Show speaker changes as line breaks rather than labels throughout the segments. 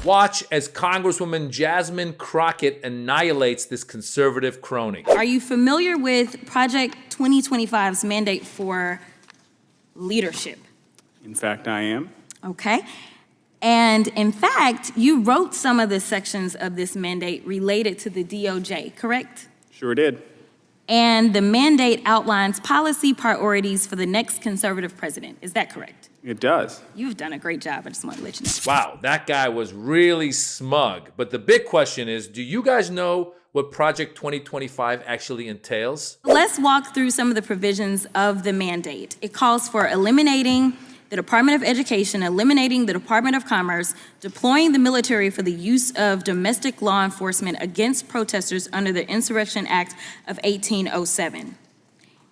Watch as Congresswoman Jasmine Crockett annihilates this conservative crony.
Are you familiar with Project 2025's mandate for leadership?
In fact, I am.
Okay. And in fact, you wrote some of the sections of this mandate related to the DOJ, correct?
Sure did.
And the mandate outlines policy priorities for the next conservative president. Is that correct?
It does.
You've done a great job. I just want to let you know.
Wow, that guy was really smug. But the big question is, do you guys know what Project 2025 actually entails?
Let's walk through some of the provisions of the mandate. It calls for eliminating the Department of Education, eliminating the Department of Commerce, deploying the military for the use of domestic law enforcement against protesters under the Insurrection Act of 1807.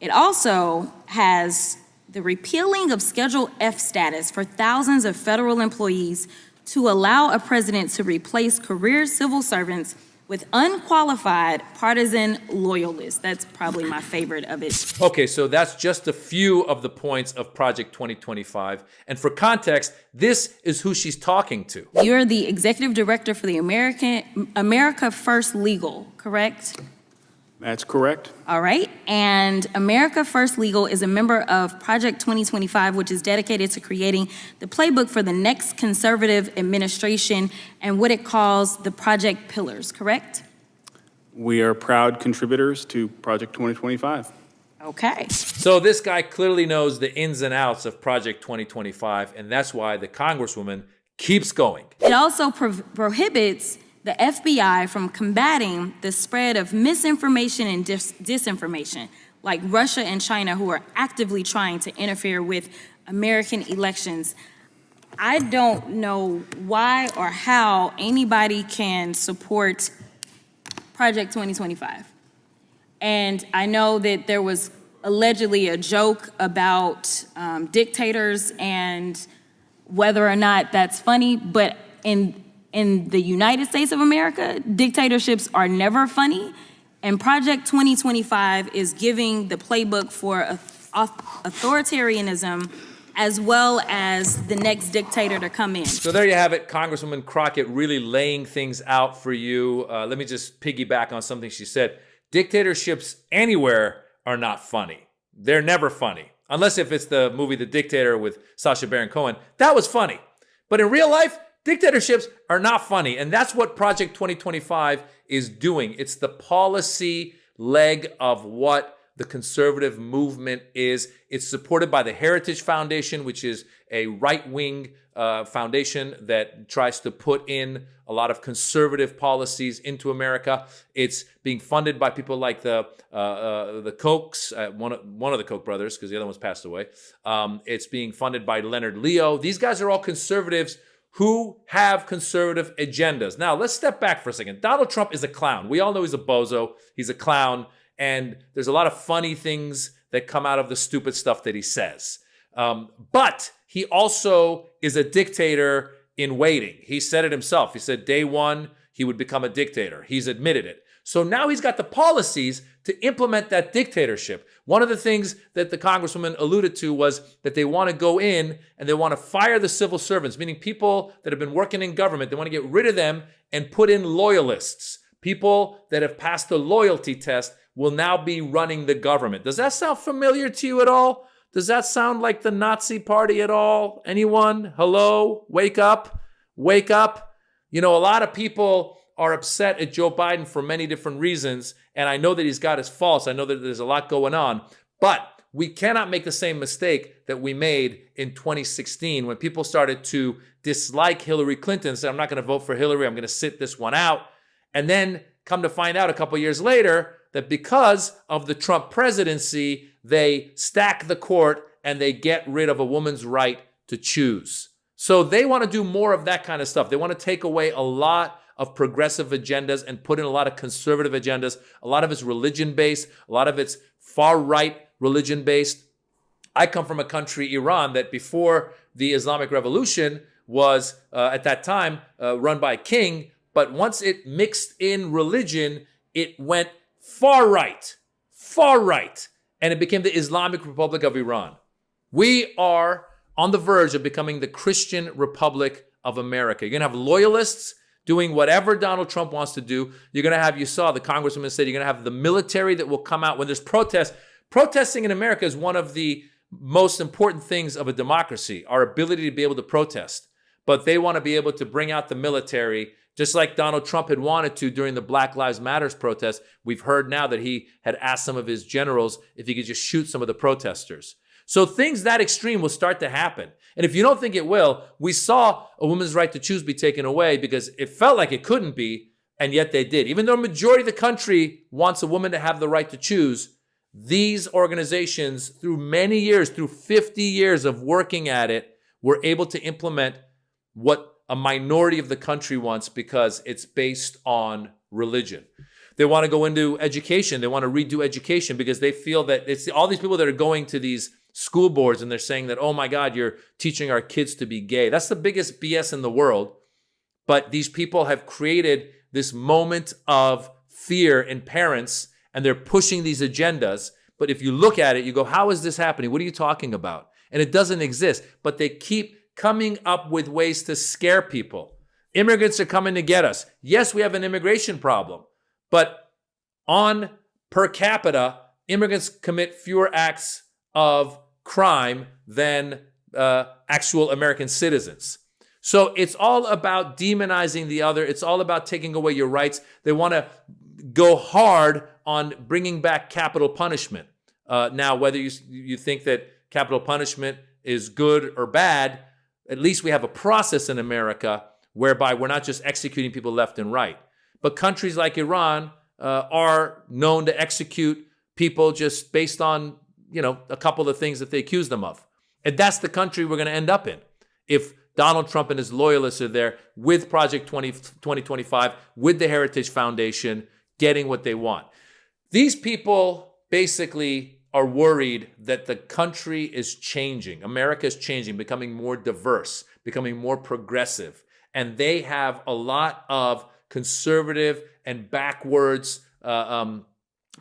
It also has the repealing of Schedule F status for thousands of federal employees to allow a president to replace career civil servants with unqualified partisan loyalists. That's probably my favorite of it.
Okay, so that's just a few of the points of Project 2025. And for context, this is who she's talking to.
You're the executive director for the America First Legal, correct?
That's correct.
All right. And America First Legal is a member of Project 2025, which is dedicated to creating the playbook for the next conservative administration and what it calls the Project Pillars, correct?
We are proud contributors to Project 2025.
Okay.
So this guy clearly knows the ins and outs of Project 2025, and that's why the Congresswoman keeps going.
It also prohibits the FBI from combating the spread of misinformation and disinformation, like Russia and China, who are actively trying to interfere with American elections. I don't know why or how anybody can support Project 2025. And I know that there was allegedly a joke about dictators and whether or not that's funny, but in the United States of America, dictatorships are never funny, and Project 2025 is giving the playbook for authoritarianism as well as the next dictator to come in.
So there you have it, Congresswoman Crockett really laying things out for you. Let me just piggyback on something she said. Dictatorships anywhere are not funny. They're never funny. Unless if it's the movie The Dictator with Sacha Baron Cohen. That was funny. But in real life, dictatorships are not funny, and that's what Project 2025 is doing. It's the policy leg of what the conservative movement is. It's supported by the Heritage Foundation, which is a right-wing foundation that tries to put in a lot of conservative policies into America. It's being funded by people like the Kochs, one of the Koch brothers, because the other one's passed away. It's being funded by Leonard Leo. These guys are all conservatives who have conservative agendas. Now, let's step back for a second. Donald Trump is a clown. We all know he's a bozo. He's a clown. And there's a lot of funny things that come out of the stupid stuff that he says. But he also is a dictator in waiting. He said it himself. He said day one, he would become a dictator. He's admitted it. So now he's got the policies to implement that dictatorship. One of the things that the Congresswoman alluded to was that they want to go in and they want to fire the civil servants, meaning people that have been working in government. They want to get rid of them and put in loyalists. People that have passed the loyalty test will now be running the government. Does that sound familiar to you at all? Does that sound like the Nazi Party at all? Anyone? Hello? Wake up. Wake up. You know, a lot of people are upset at Joe Biden for many different reasons, and I know that he's got his faults. I know that there's a lot going on, but we cannot make the same mistake that we made in 2016 when people started to dislike Hillary Clinton, say, I'm not going to vote for Hillary, I'm going to sit this one out, and then come to find out a couple years later that because of the Trump presidency, they stack the court and they get rid of a woman's right to choose. So they want to do more of that kind of stuff. They want to take away a lot of progressive agendas and put in a lot of conservative agendas. A lot of it's religion-based. A lot of it's far-right religion-based. I come from a country, Iran, that before the Islamic Revolution was, at that time, run by a king. But once it mixed in religion, it went far-right, and it became the Islamic Republic of Iran. We are on the verge of becoming the Christian Republic of America. You're going to have loyalists doing whatever Donald Trump wants to do. You're going to have, you saw the congresswoman said, you're going to have the military that will come out when there's protests. Protesting in America is one of the most important things of a democracy, our ability to be able to protest. But they want to be able to bring out the military, just like Donald Trump had wanted to during the Black Lives Matters protests. We've heard now that he had asked some of his generals if he could just shoot some of the protesters. So things that extreme will start to happen. And if you don't think it will, we saw a woman's right to choose be taken away because it felt like it couldn't be, and yet they did. Even though a majority of the country wants a woman to have the right to choose, these organizations, through many years, through 50 years of working at it, were able to implement what a minority of the country wants because it's based on religion. They want to go into education. They want to redo education because they feel that it's all these people that are going to these school boards and they're saying that, oh my God, you're teaching our kids to be gay. That's the biggest BS in the world. But these people have created this moment of fear in parents and they're pushing these agendas. But if you look at it, you go, how is this happening? What are you talking about? And it doesn't exist. But they keep coming up with ways to scare people. Immigrants are coming to get us. Yes, we have an immigration problem. But on per capita, immigrants commit fewer acts of crime than actual American citizens. So it's all about demonizing the other. It's all about taking away your rights. They want to go hard on bringing back capital punishment. Now, whether you think that capital punishment is good or bad, at least we have a process in America whereby we're not just executing people left and right. But countries like Iran are known to execute people just based on, a couple of things that they accuse them of. And that's the country we're going to end up in if Donald Trump and his loyalists are there with Project 2025, with the Heritage Foundation, getting what they want. These people basically are worried that the country is changing. America is changing, becoming more diverse, becoming more progressive. And they have a lot of conservative and backwards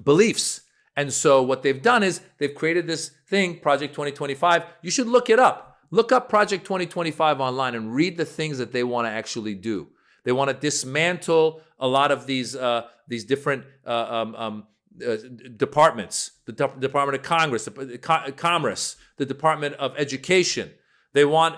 beliefs. And so what they've done is they've created this thing, Project 2025. You should look it up. Look up Project 2025 online and read the things that they want to actually do. They want to dismantle a lot of these different departments, the Department of Commerce, the Department of Education. They want,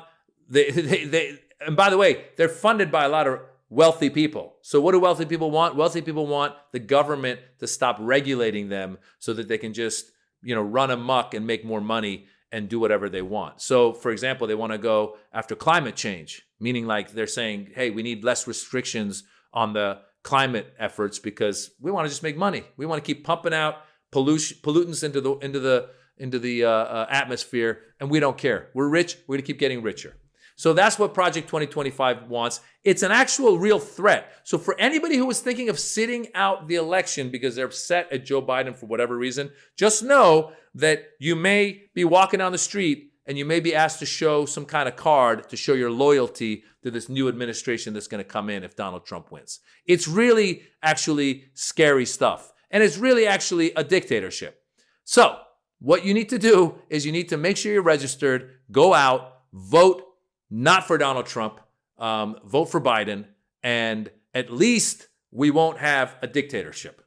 and by the way, they're funded by a lot of wealthy people. So what do wealthy people want? Wealthy people want the government to stop regulating them so that they can just, run amok and make more money and do whatever they want. So, for example, they want to go after climate change, meaning like they're saying, hey, we need less restrictions on the climate efforts because we want to just make money. We want to keep pumping out pollutants into the atmosphere, and we don't care. We're rich. We're going to keep getting richer. So that's what Project 2025 wants. It's an actual real threat. So for anybody who was thinking of sitting out the election because they're upset at Joe Biden for whatever reason, just know that you may be walking down the street and you may be asked to show some kind of card to show your loyalty to this new administration that's going to come in if Donald Trump wins. It's really actually scary stuff. And it's really actually a dictatorship. So what you need to do is you need to make sure you're registered, go out, vote not for Donald Trump, vote for Biden, and at least we won't have a dictatorship.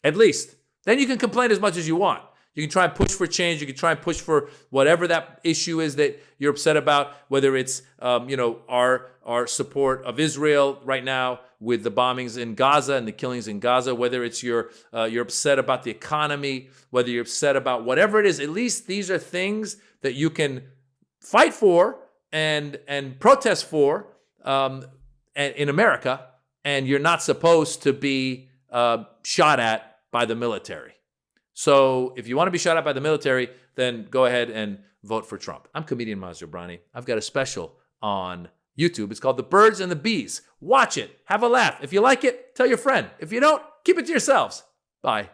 At least. Then you can complain as much as you want. You can try and push for change. You can try and push for whatever that issue is that you're upset about, whether it's our support of Israel right now with the bombings in Gaza and the killings in Gaza, whether it's you're upset about the economy, whether you're upset about whatever it is. At least these are things that you can fight for and protest for in America, and you're not supposed to be shot at by the military. So if you want to be shot at by the military, then go ahead and vote for Trump. I'm comedian Maz Jobrani. I've got a special on YouTube. It's called The Birds and the Bees. Watch it. Have a laugh. If you like it, tell your friend. If you don't, keep it to yourselves. Bye.